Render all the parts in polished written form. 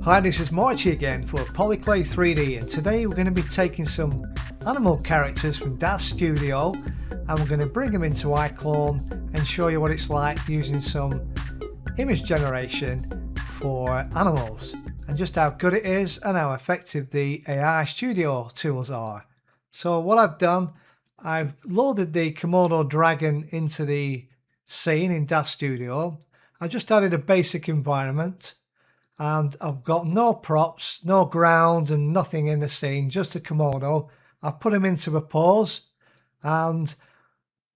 Hi, this is Marchie again for PolyClay 3D, and today we're going to be taking some animal characters from Daz Studio and we're going to bring them into iClone and show you what it's like using some image generation for animals and just how good it is and how effective the AI Studio tools are. So what I've done, I've loaded the Komodo dragon into the scene in Daz Studio. I just added a basic environment. And I've got no props, no ground and nothing in the scene, just a Komodo. I put him into a pose and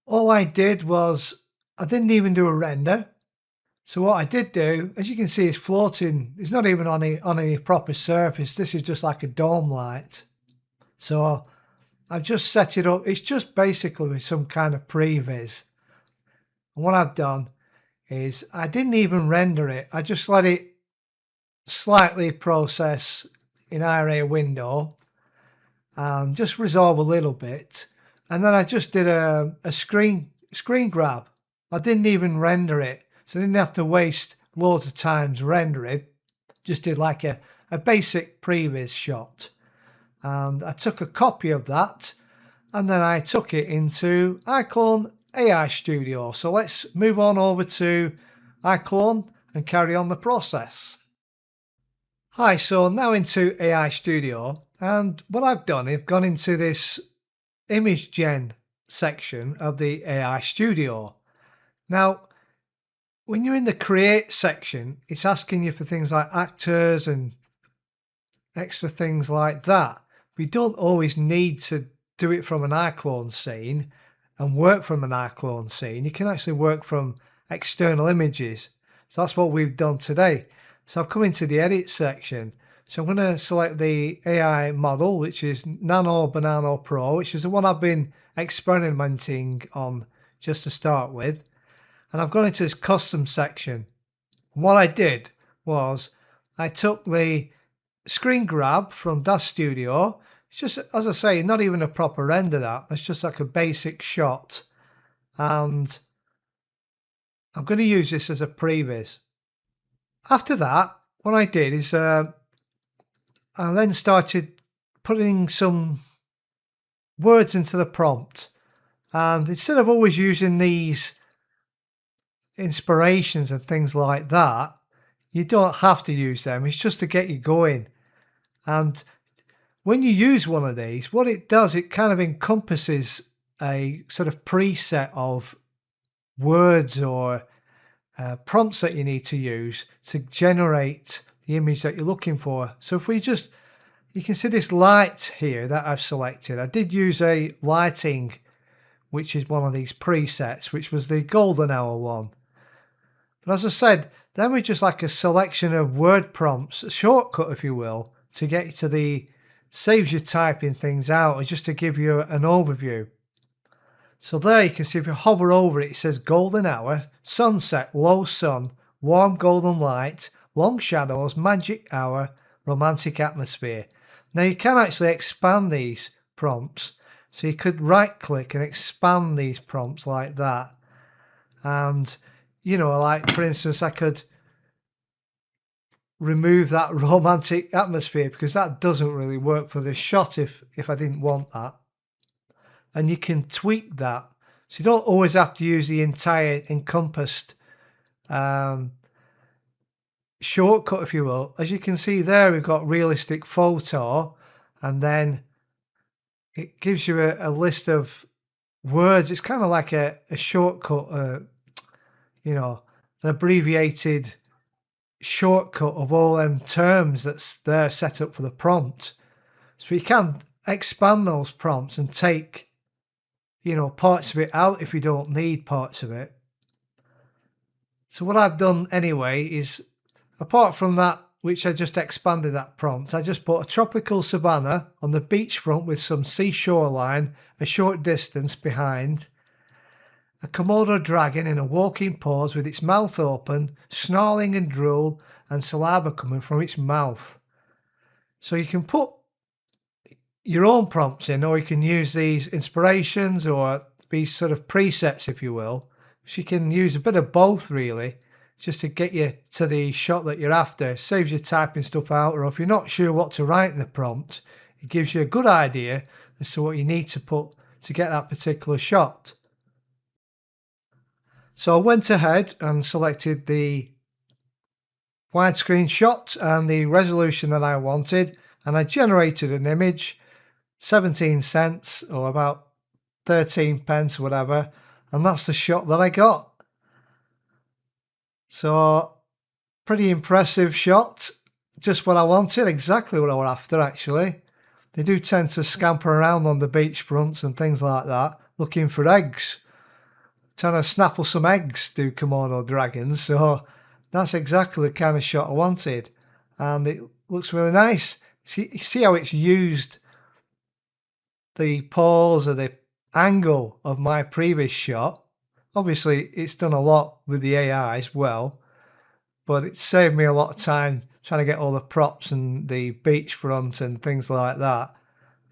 all I did was I didn't even do a render. So what I did do, as you can see, is floating. It's not even on any proper surface. This is just like a dome light. So I've just set it up. It's just basically with some kind of previs. And what I've done is I didn't even render it. I just let it slightly process in IRA window and just resolve a little bit, and then I just did a screen grab. I didn't even render it, so I didn't have to waste loads of times rendering. Just did like a basic previs shot, and I took a copy of that and then I took it into iClone AI Studio. So let's move on over to iClone and carry on the process. Hi, so now into AI Studio, and what I've done, I've gone into this image gen section of the AI Studio. Now, when you're in the create section, it's asking you for things like actors and extra things like that. We don't always need to do it from an iClone scene and work from an iClone scene. You can actually work from external images. So that's what we've done today. So I've come into the edit section. So I'm going to select the AI model, which is Nano Banana Pro, which is the one I've been experimenting on just to start with. And I've gone into this custom section. And what I did was I took the screen grab from Daz Studio. It's just, as I say, not even a proper render that. It's just like a basic shot. And I'm going to use this as a previs. After that, what I did is I then started putting some words into the prompt. And instead of always using these inspirations and things like that, you don't have to use them. It's just to get you going. And when you use one of these, what it does, it kind of encompasses a sort of preset of words or prompts that you need to use to generate the image that you're looking for. So if we just, you can see this light here that I've selected. I did use a lighting, which is one of these presets, which was the golden hour one. But as I said, then we're just like a selection of word prompts, a shortcut, if you will, to get you to the, saves you typing things out, just to give you an overview. So there you can see if you hover over it, it says golden hour, sunset, low sun, warm golden light, long shadows, magic hour, romantic atmosphere. Now you can actually expand these prompts. So you could right click and expand these prompts like that. And, you know, like for instance, I could remove that romantic atmosphere because that doesn't really work for this shot if I didn't want that. And you can tweak that. So you don't always have to use the entire encompassed shortcut, if you will. As you can see there, we've got realistic photo, and then it gives you a list of words. It's kind of like a shortcut, you know, an abbreviated shortcut of all them terms that's there set up for the prompt. So you can expand those prompts and take, you know, parts of it out if you don't need parts of it. So what I've done anyway is, apart from that, which I just expanded that prompt, I just put a tropical savanna on the beachfront with some seashore line a short distance behind, a Komodo dragon in a walking pose with its mouth open, snarling and drool and saliva coming from its mouth. So you can put your own prompts in, or you can use these inspirations or these sort of presets, if you will. So you can use a bit of both really, just to get you to the shot that you're after. It saves you typing stuff out, or if you're not sure what to write in the prompt, it gives you a good idea as to what you need to put to get that particular shot. So I went ahead and selected the widescreen shot and the resolution that I wanted, and I generated an image, 17 cents or about 13 pence, whatever, and that's the shot that I got. So pretty impressive shot, just what I wanted, exactly what I was after actually. They do tend to scamper around on the beachfronts and things like that, looking for eggs. Trying to snaffle some eggs, do Komodo dragons, so that's exactly the kind of shot I wanted. And it looks really nice. See how it's used the pose or the angle of my previous shot. Obviously, it's done a lot with the AI as well, but it saved me a lot of time trying to get all the props and the beachfront and things like that.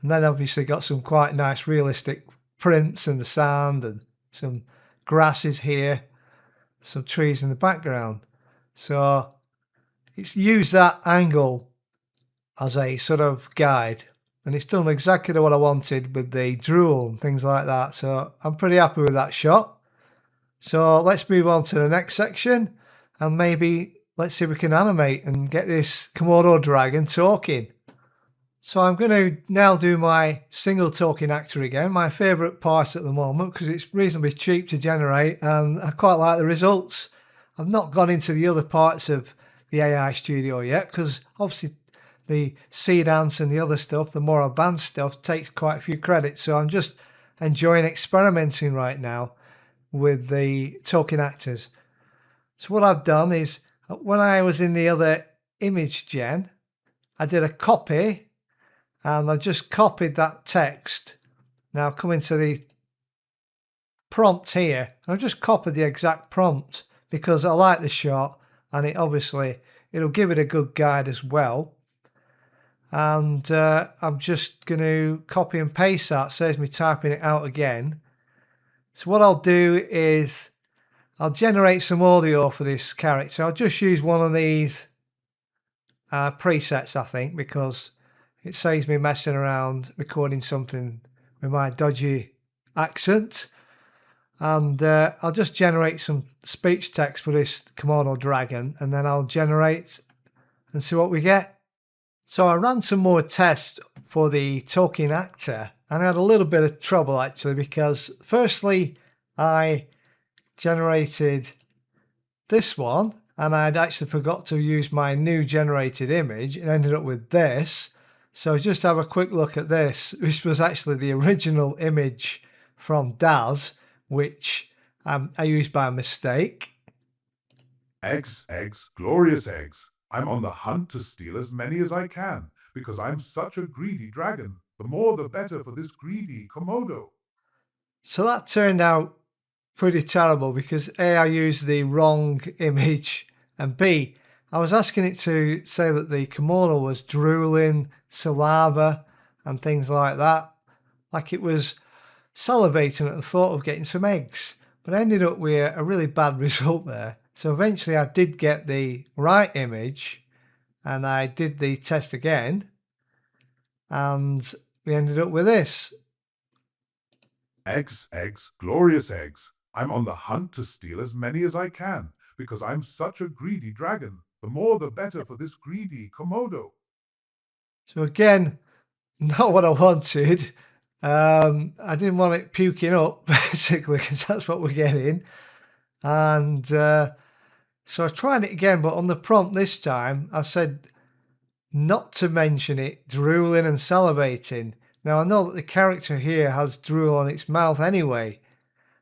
And then obviously got some quite nice realistic prints in the sand and some grasses here, some trees in the background. So it's used that angle as a sort of guide, and it's done exactly what I wanted with the drool and things like that. So I'm pretty happy with that shot. So let's move on to the next section, and maybe let's see if we can animate and get this Komodo dragon talking. So I'm going to now do my single talking actor again, my favourite part at the moment because it's reasonably cheap to generate and I quite like the results. I've not gone into the other parts of the AI Studio yet because obviously the C dance and the other stuff, the more advanced stuff, takes quite a few credits. So I'm just enjoying experimenting right now with the talking actors. So what I've done is when I was in the other image gen, I did a copy. And I just copied that text. Now coming to the prompt here, I've just copied the exact prompt because I like the shot and it'll give it a good guide as well. And I'm just going to copy and paste that, saves me typing it out again. So what I'll do is I'll generate some audio for this character. I'll just use one of these presets, I think, because it saves me messing around recording something with my dodgy accent. And I'll just generate some speech text for this Komodo dragon, and then I'll generate and see what we get. So I ran some more tests for the talking actor, and I had a little bit of trouble actually, because firstly I generated this one and I'd actually forgot to use my new generated image and ended up with this. So just have a quick look at this. This was actually the original image from Daz, which I used by mistake. Eggs, eggs, glorious eggs. I'm on the hunt to steal as many as I can, because I'm such a greedy dragon. The more the better for this greedy Komodo. So that turned out pretty terrible because A, I used the wrong image, and B, I was asking it to say that the Komodo was drooling, saliva and things like that, like it was salivating at the thought of getting some eggs, but I ended up with a really bad result there. So eventually I did get the right image and I did the test again and we ended up with this. Eggs, eggs, glorious eggs. I'm on the hunt to steal as many as I can, because I'm such a greedy dragon. The more the better for this greedy Komodo. So again, not what I wanted. I didn't want it puking up, basically, because that's what we're getting. And so I tried it again, but on the prompt this time, I said not to mention it drooling and salivating. Now, I know that the character here has drool on its mouth anyway.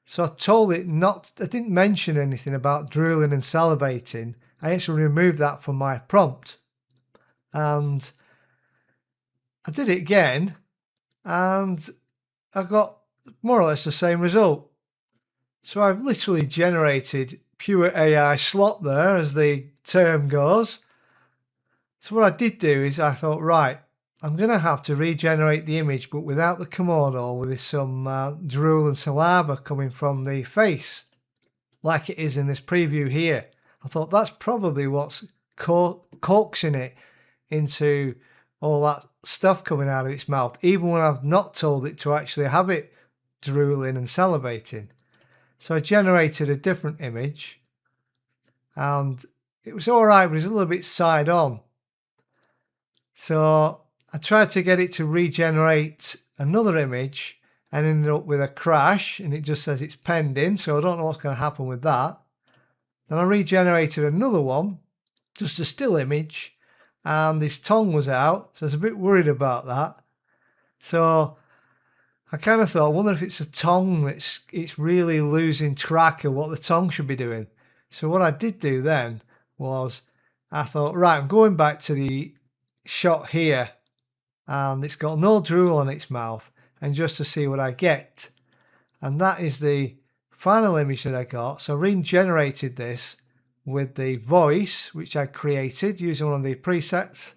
So I told it not, I didn't mention anything about drooling and salivating. I actually removed that from my prompt. And I did it again, and I got more or less the same result. So I've literally generated pure AI slop there, as the term goes. So what I did do is I thought, right, I'm going to have to regenerate the image, but without the Komodo, with some drool and saliva coming from the face, like it is in this preview here. I thought that's probably what's coaxing it into all that stuff coming out of its mouth, even when I've not told it to actually have it drooling and salivating. So I generated a different image, and it was alright, but it was a little bit side on. So I tried to get it to regenerate another image and ended up with a crash, and it just says it's pending, so I don't know what's going to happen with that. Then I regenerated another one, just a still image, and this tongue was out, so I was a bit worried about that. So I kind of thought, I wonder if it's a tongue it's really losing track of what the tongue should be doing. So what I did do then was I thought, right, I'm going back to the shot here, and it's got no drool on its mouth, and just to see what I get. And that is the final image that I got. So I regenerated this with the voice which I created using one of the presets,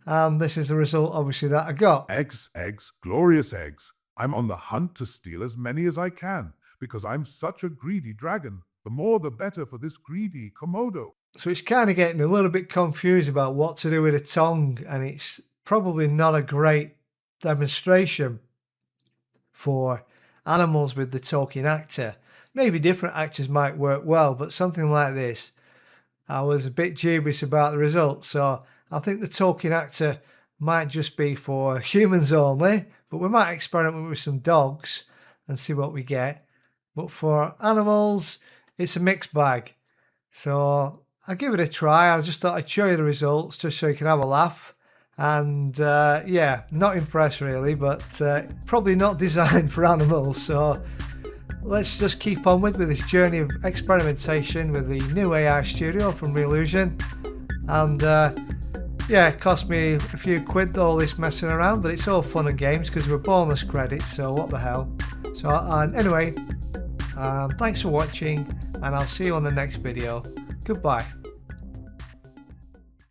and this is the result obviously that I got. Eggs, eggs, glorious eggs. I'm on the hunt to steal as many as I can, because I'm such a greedy dragon. The more the better for this greedy Komodo. So it's kind of getting a little bit confused about what to do with a tongue, and it's probably not a great demonstration for animals with the talking actor. Maybe different actors might work well, but something like this, I was a bit dubious about the results. So I think the talking actor might just be for humans only, but we might experiment with some dogs and see what we get. But for animals, it's a mixed bag. So I'll give it a try. I just thought I'd show you the results just so you can have a laugh. And yeah, not impressed really, but probably not designed for animals. So let's just keep on with this journey of experimentation with the new AI Studio from Reallusion. And yeah, it cost me a few quid all this messing around, but it's all fun and games because we're bonus credits, so what the hell. So anyway, thanks for watching, and I'll see you on the next video. Goodbye.